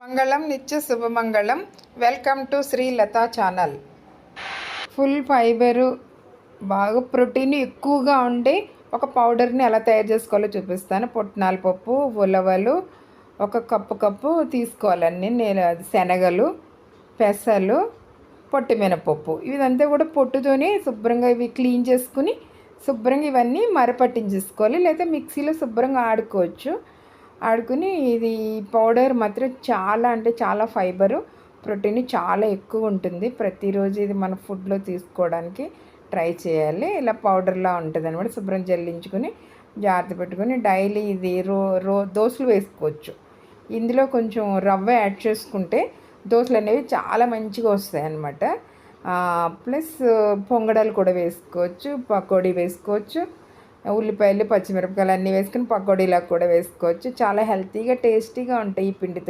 మంగళం నిత్య శుభమంగళం. Welcome to Sri Latha channel. Full fibre, బాగా ప్రోటీన్ ఎక్కువగా ఉండే ఒక పౌడర్ని ఎలా తయారు చేసుకోవాలో చూపిస్తాను. పుట్నాల పప్పు, ఉలవలు ఒక కప్పు తీసుకోవాలండి. నేను శనగలు, పెసలు, పొట్టి మినపప్పు ఇదంతా కూడా పొట్టుతోనే శుభ్రంగా ఇవి క్లీన్ చేసుకుని శుభ్రంగా ఇవన్నీ మరపట్టించేసుకోవాలి. లేదా మిక్సీలో శుభ్రంగా ఆడుకుని ఇది పౌడర్ మాత్రం చాలా అంటే చాలా ఫైబరు, ప్రోటీన్ చాలా ఎక్కువ ఉంటుంది. ప్రతిరోజు ఇది మన ఫుడ్లో తీసుకోవడానికి ట్రై చేయాలి. ఇలా పౌడర్లా ఉంటుంది అనమాట. శుభ్రం జల్లించుకొని జాగ్రత్త పెట్టుకొని డైలీ ఇది దోశలు వేసుకోవచ్చు. ఇందులో కొంచెం రవ్వ యాడ్ చేసుకుంటే దోశలు అనేవి చాలా మంచిగా వస్తాయి అన్నమాట. ప్లస్ పొంగడాలు కూడా వేసుకోవచ్చు, పకోడీ వేసుకోవచ్చు, ఉల్లిపాయలు పచ్చిమిరపకాయలు అన్నీ వేసుకుని పకోడీలా కూడా వేసుకోవచ్చు. చాలా హెల్తీగా టేస్టీగా ఉంటాయి ఈ పిండితో